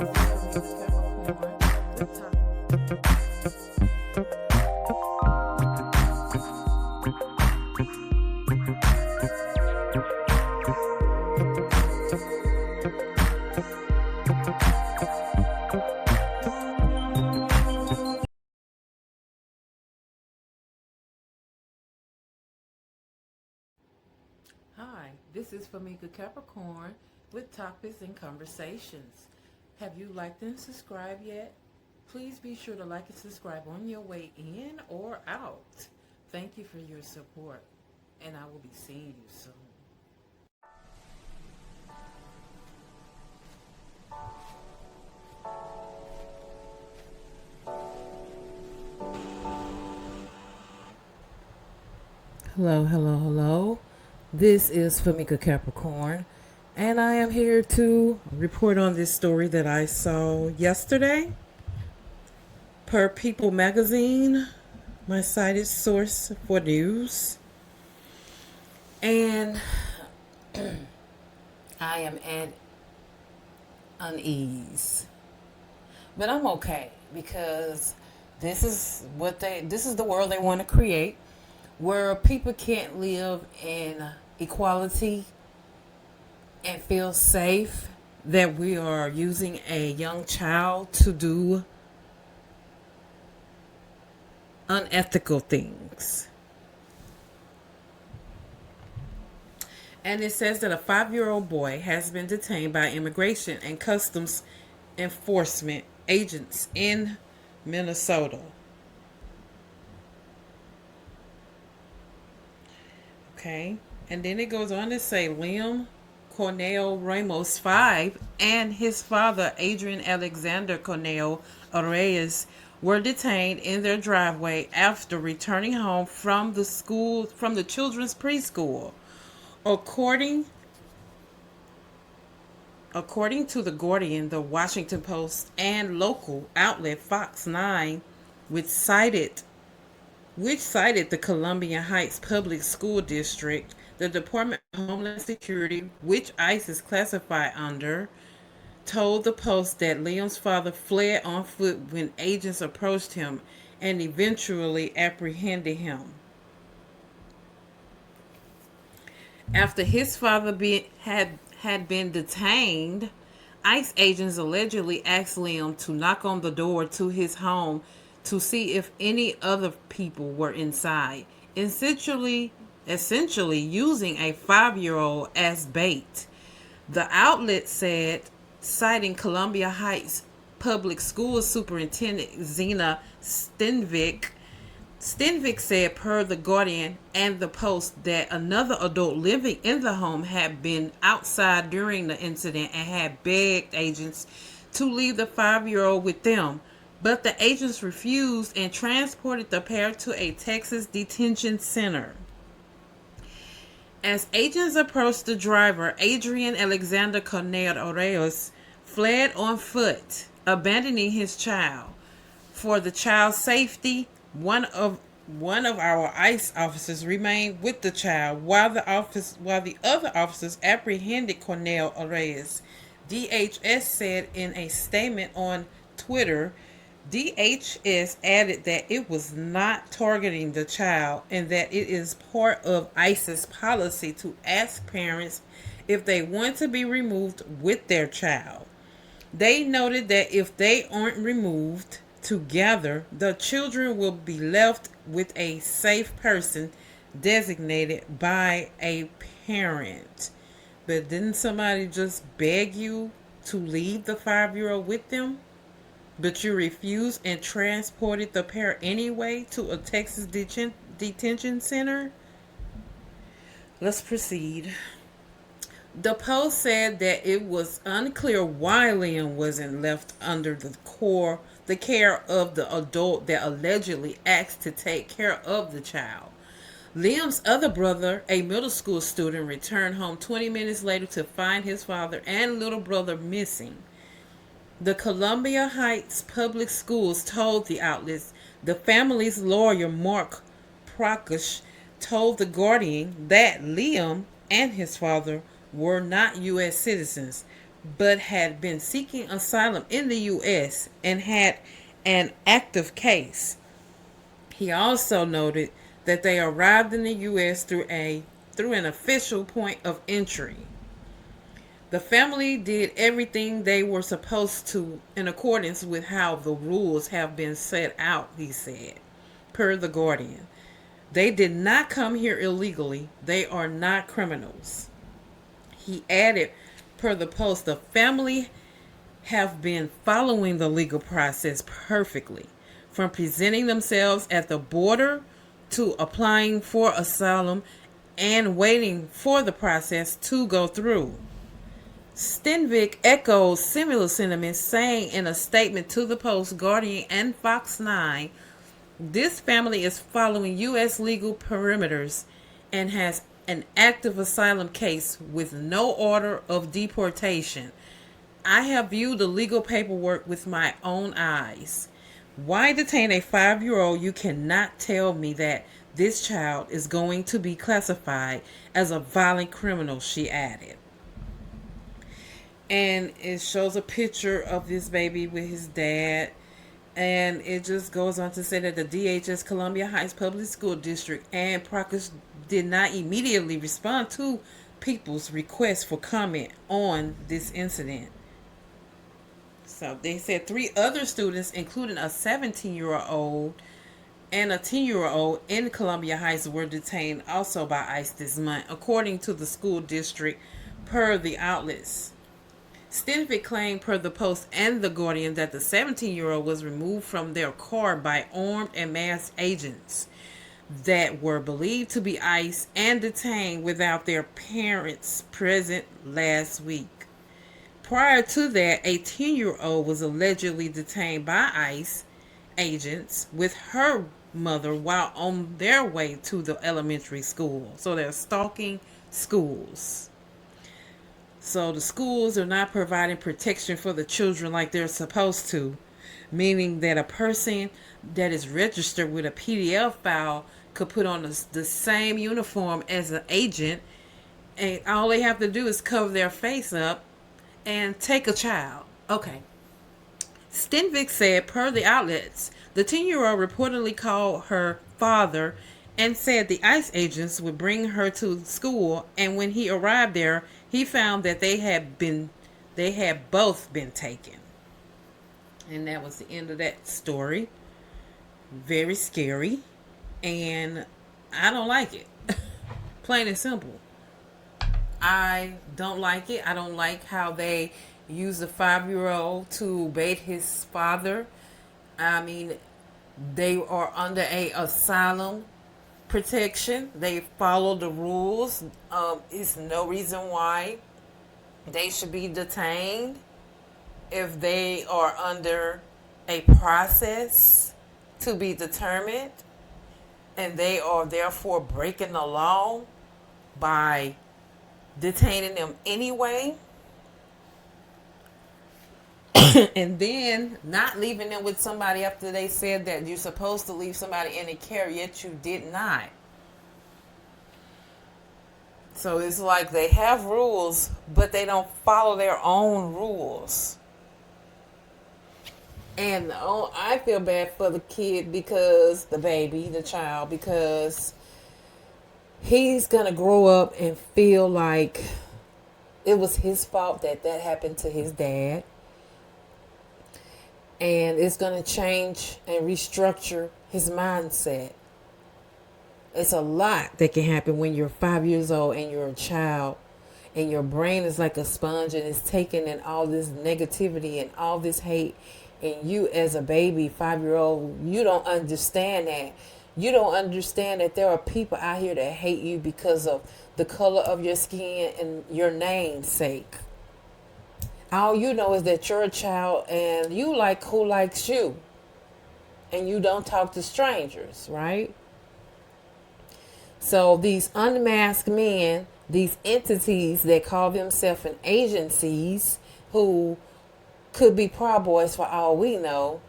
Hi, this is Famika Capricorn with Topics and Conversations. Have you liked and subscribed yet? Please be sure to like and subscribe on your way in or out. Thank you for your support, and I will be seeing you soon. Hello, hello, hello. This is Famika Capricorn, and I am here to report on this story that I saw yesterday. Per People magazine, my cited source for news. And I am at unease. But I'm okay because this is the world they want to create, where people can't live in equality and feel safe, that we are using a young child to do unethical things. And it says that a 5-year-old boy has been detained by immigration and customs enforcement agents in Minnesota. Okay. And then it goes on to say Liam Cornell Ramos, 5, and his father, Adrian Alexander Cornell Reyes, were detained in their driveway after returning home from the children's preschool. According to The Guardian, The Washington Post, and local outlet Fox 9, which cited the Columbia Heights Public School District, the Department of Homeland Security, which ICE is classified under, told the Post that Liam's father fled on foot when agents approached him and eventually apprehended him. After his father had been detained, ICE agents allegedly asked Liam to knock on the door to his home to see if any other people were inside, essentially using a 5-year-old as bait. The outlet said, citing Columbia Heights Public Schools Superintendent Zena Stenvik said, per The Guardian and the Post, that another adult living in the home had been outside during the incident and had begged agents to leave the 5-year-old with them. But the agents refused and transported the pair to a Texas detention center. As agents approached the driver, Adrian Alexander Cornell Reyes fled on foot, abandoning his child. For the child's safety, one of our ICE officers remained with the child while the other officers apprehended Cornell Reyes. DHS said in a statement on Twitter. DHS added that it was not targeting the child and that it is part of ICE's policy to ask parents if they want to be removed with their child. They noted that if they aren't removed together, the children will be left with a safe person designated by a parent. But didn't somebody just beg you to leave the 5-year-old with them? But you refused and transported the pair anyway to a Texas detention center? Let's proceed. The Post said that it was unclear why Liam wasn't left under the care of the adult that allegedly asked to take care of the child. Liam's other brother, a middle school student, returned home 20 minutes later to find his father and little brother missing. The Columbia Heights Public Schools told the outlets. The family's lawyer, Mark Prakash, told The Guardian that Liam and his father were not U.S. citizens. but had been seeking asylum in the U.S. and had an active case. He also noted that they arrived in the U.S. through an official point of entry. The family did everything they were supposed to in accordance with how the rules have been set out, he said, per The Guardian. They did not come here illegally. They are not criminals. He added, per the Post, the family have been following the legal process perfectly, from presenting themselves at the border to applying for asylum and waiting for the process to go through. Stenvik echoes similar sentiments, saying in a statement to the Post, Guardian, and Fox 9, this family is following U.S. legal perimeters and has an active asylum case with no order of deportation. I have viewed the legal paperwork with my own eyes. Why detain a 5-year-old? You cannot tell me that this child is going to be classified as a violent criminal, she added. And it shows a picture of this baby with his dad. And it just goes on to say that the DHS Columbia Heights Public School District and Proctor did not immediately respond to people's request for comment on this incident. So they said 3 other students, including a 17-year-old and a 10-year-old in Columbia Heights, were detained also by ICE this month, according to the school district, per the outlets. Stenvik claimed, per the Post and the Guardian, that the 17-year-old was removed from their car by armed and masked agents that were believed to be ICE and detained without their parents present last week. Prior to that, a 10-year-old was allegedly detained by ICE agents with her mother while on their way to the elementary school. So they're stalking schools. So the schools are not providing protection for the children like they're supposed to, meaning that a person that is registered with a PDF file could put on the same uniform as an agent, and all they have to do is cover their face up and take a child. Okay. Stenvik said, per the outlets, the 10-year-old reportedly called her father and said the ICE agents would bring her to school, and when he arrived there, he found that they had both been taken. And that was the end of that story. Very scary, and I don't like it. Plain and simple. I don't like it. I don't like how they use a 5-year-old to bait his father. I mean, they are under a asylum protection. They follow the rules. It's no reason why they should be detained if they are under a process to be determined, and they are therefore breaking the law by detaining them anyway. And then not leaving them with somebody after they said that you're supposed to leave somebody in a care, yet you did not. So it's like they have rules, but they don't follow their own rules. And I feel bad for the kid, because the child, because he's going to grow up and feel like it was his fault that happened to his dad. And it's going to change and restructure his mindset. It's a lot that can happen when you're 5 years old and you're a child, and your brain is like a sponge and it's taking in all this negativity and all this hate. And you, as a baby, 5-year-old, you don't understand that. You don't understand that there are people out here that hate you because of the color of your skin and your namesake. All you know is that you're a child and you like who likes you. And you don't talk to strangers, right? So these unmasked men, these entities that call themselves an agencies, who could be Proud Boys for all we know,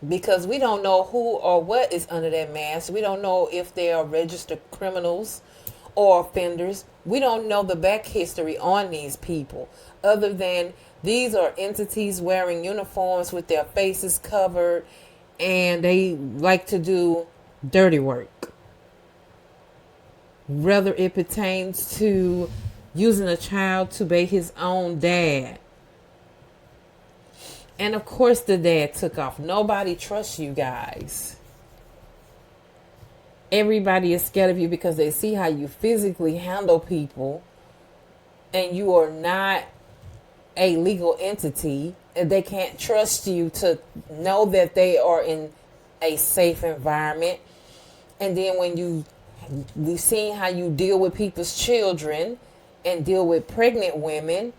because we don't know who or what is under that mask. We don't know if they are registered criminals or offenders. We don't know the back history on these people, other than these are entities wearing uniforms with their faces covered, and they like to do dirty work. Whether it pertains to using a child to be his own dad. And of course, the dad took off. Nobody trusts you guys. Everybody is scared of you because they see how you physically handle people, and you are not a legal entity, and they can't trust you to know that they are in a safe environment. And then when we've seen how you deal with people's children and deal with pregnant women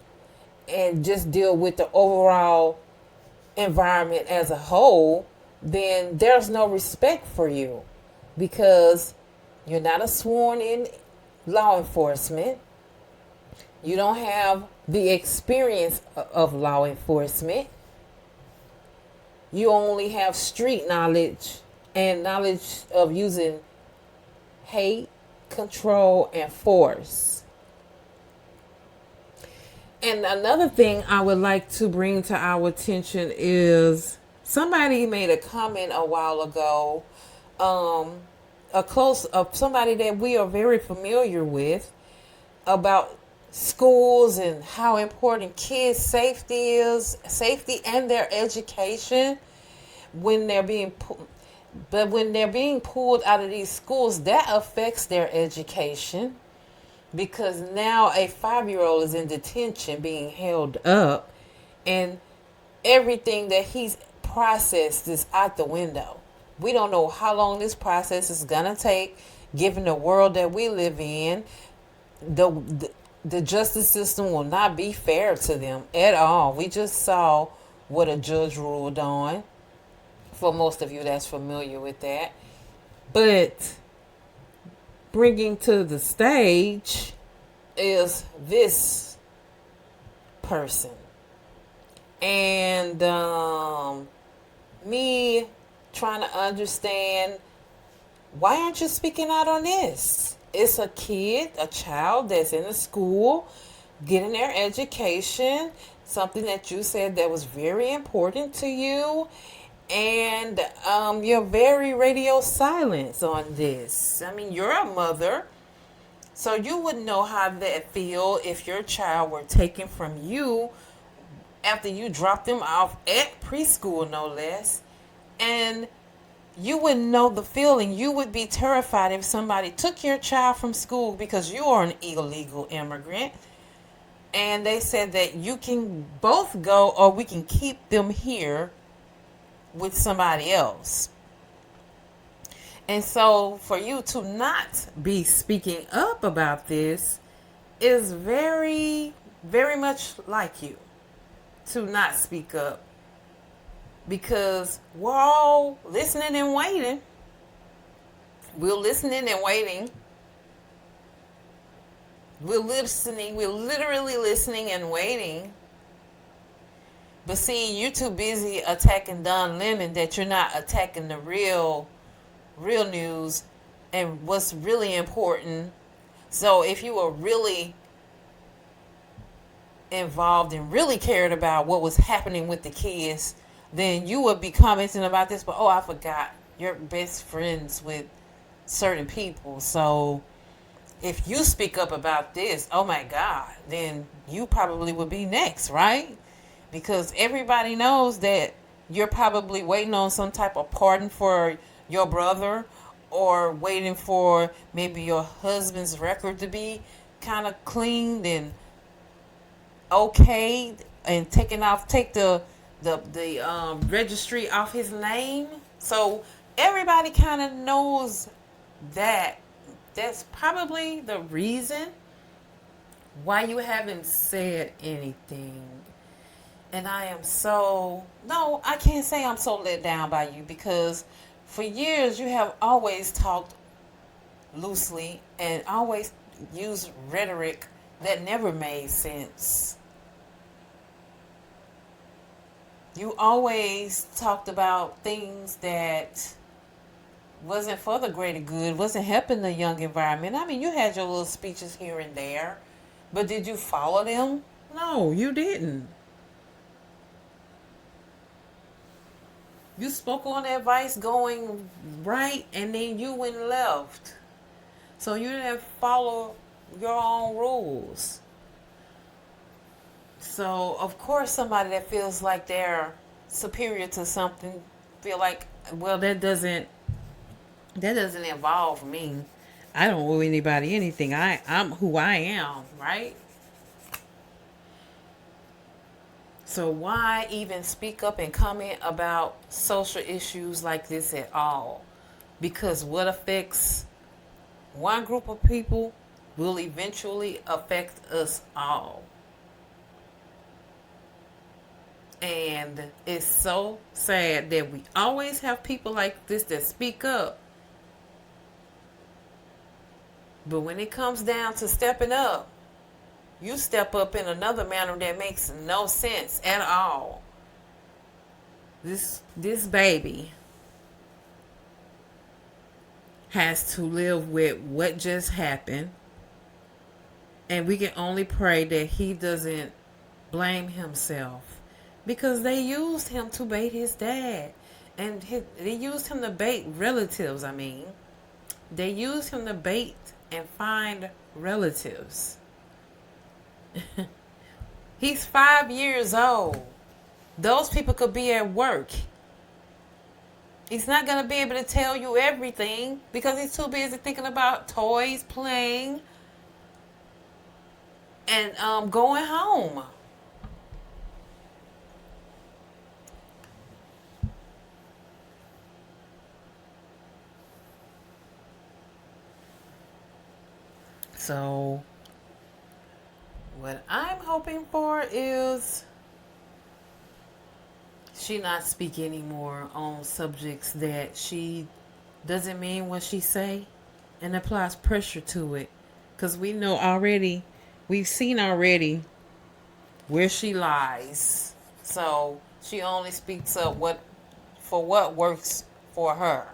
and just deal with the overall environment as a whole, then there's no respect for you because you're not a sworn in law enforcement. You don't have the experience of law enforcement. You only have street knowledge and knowledge of using hate, control, and force. And another thing I would like to bring to our attention is somebody made a comment a while ago, somebody that we are very familiar with, about schools and how important kids' safety and their education when they're being pulled out of these schools. That affects their education, because now a 5-year-old is in detention being held up, and everything that he's processed is out the window. We don't know how long this process is gonna take, given the world that we live in. The justice system will not be fair to them at all. We just saw what a judge ruled on. For most of you that's familiar with that. But bringing to the stage is this person. And me trying to understand, why aren't you speaking out on this? It's a child that's in a school getting their education, something that you said that was very important to you. And you're very radio silent on this. I mean, you're a mother, so you would know how that feel if your child were taken from you after you dropped them off at preschool, no less. And you wouldn't know the feeling. You would be terrified if somebody took your child from school because you are an illegal immigrant, and they said that you can both go or we can keep them here with somebody else. And so for you to not be speaking up about this is very, very much like you to not speak up, because we're all listening and waiting. We're listening and waiting. We're literally listening and waiting. But see, you're too busy attacking Don Lemon that you're not attacking the real news and what's really important. So if you were really involved and really cared about what was happening with the kids, then you would be commenting about this. But I forgot, you're best friends with certain people. So if you speak up about this, oh my God, then you probably would be next, right? Because everybody knows that you're probably waiting on some type of pardon for your brother, or waiting for maybe your husband's record to be kind of cleaned and okay, and take the registry off his name. So everybody kind of knows that. That's probably the reason why you haven't said anything. And I can't say I'm so let down by you, because for years you have always talked loosely and always used rhetoric that never made sense. You always talked about things that wasn't for the greater good, wasn't helping the young environment. I mean, you had your little speeches here and there, but did you follow them? No, you didn't. You spoke on advice going right, and then you went left. So you didn't follow your own rules. So of course, somebody that feels like they're superior to something feel like, well, that doesn't involve me. I don't owe anybody anything. I'm who I am, right? So why even speak up and comment about social issues like this at all? Because what affects one group of people will eventually affect us all. And it's so sad that we always have people like this that speak up. But when it comes down to stepping up, you step up in another manner that makes no sense at all. This baby has to live with what just happened. And we can only pray that he doesn't blame himself. Because they used him to bait his dad. And they used him to bait relatives, I mean. They used him to bait and find relatives. He's 5 years old. Those people could be at work. He's not going to be able to tell you everything because he's too busy thinking about toys, playing, and going home. So, what I'm hoping for is she not speak anymore on subjects that she doesn't mean what she say and applies pressure to it. Because we know already, we've seen already where she lies. So she only speaks up what works for her.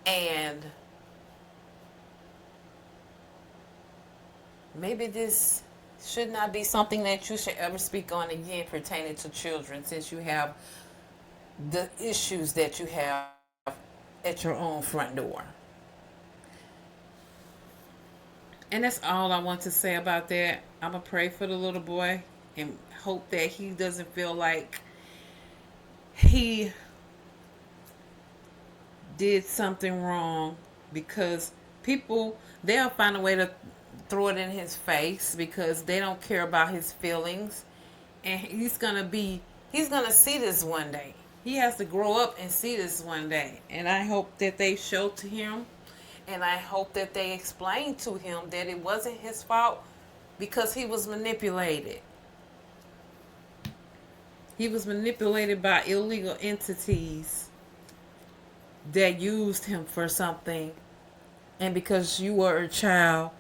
And maybe this should not be something that you should ever speak on again pertaining to children, since you have the issues that you have at your own front door. And that's all I want to say about that. I'm going to pray for the little boy and hope that he doesn't feel like he did something wrong, because people, they'll find a way to throw it in his face because they don't care about his feelings. And he's going to see this one day. He has to grow up and see this one day. And I hope that they show to him, and I hope that they explain to him that it wasn't his fault because he was manipulated. He was manipulated by illegal entities that used him for something. And because you were a child,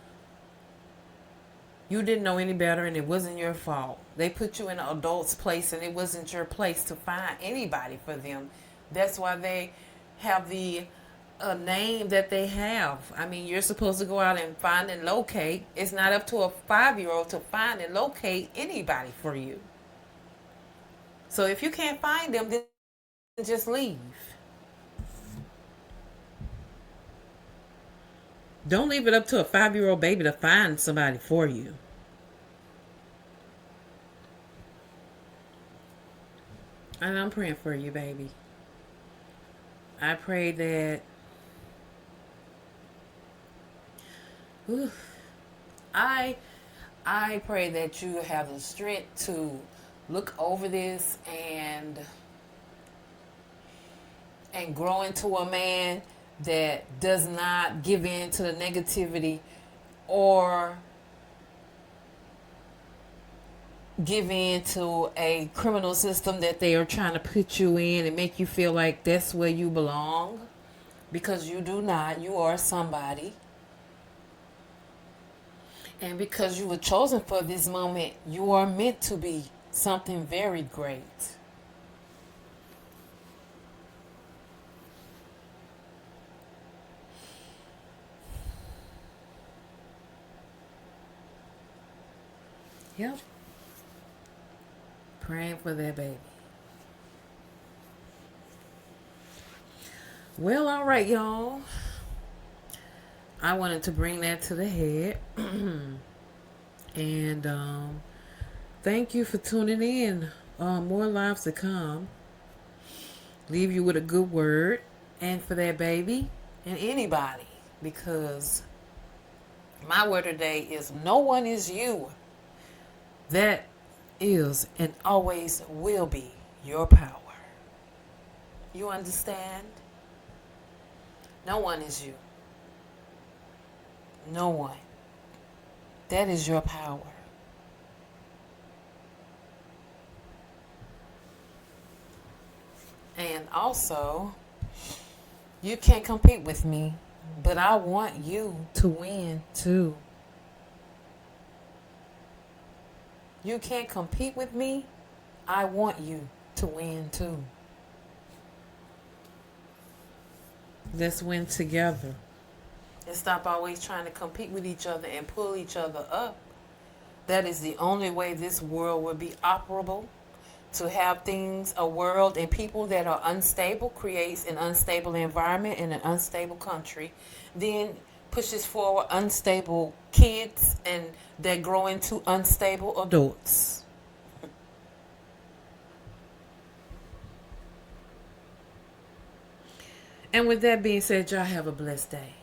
you didn't know any better, and it wasn't your fault. They put you in an adult's place, and it wasn't your place to find anybody for them. That's why they have the name that they have. I mean, you're supposed to go out and find and locate. It's not up to a 5-year-old to find and locate anybody for you. So if you can't find them, then just leave. Don't leave it up to a 5-year-old baby to find somebody for you. And I'm praying for you, baby. I pray that I pray that you have the strength to look over this and grow into a man that does not give in to the negativity or give in to a criminal system that they are trying to put you in and make you feel like that's where you belong, because you do not. You are somebody. And because you were chosen for this moment, you are meant to be something very great. Yep. Praying for that baby. Well, all right, y'all. I wanted to bring that to the head. And thank you for tuning in. More lives to come. Leave you with a good word. And for that baby and anybody. Because my word today is no one is you. That is and always will be your power. You understand? No one is you. No one. That is your power. And also, you can't compete with me, but I want you to win too. You can't compete with me. I want you to win too. Let's win together. And stop always trying to compete with each other and pull each other up. That is the only way this world will be operable. To have things, a world, and people that are unstable creates an unstable environment in an unstable country, then pushes forward unstable kids and they grow into unstable adults. And with that being said, y'all have a blessed day.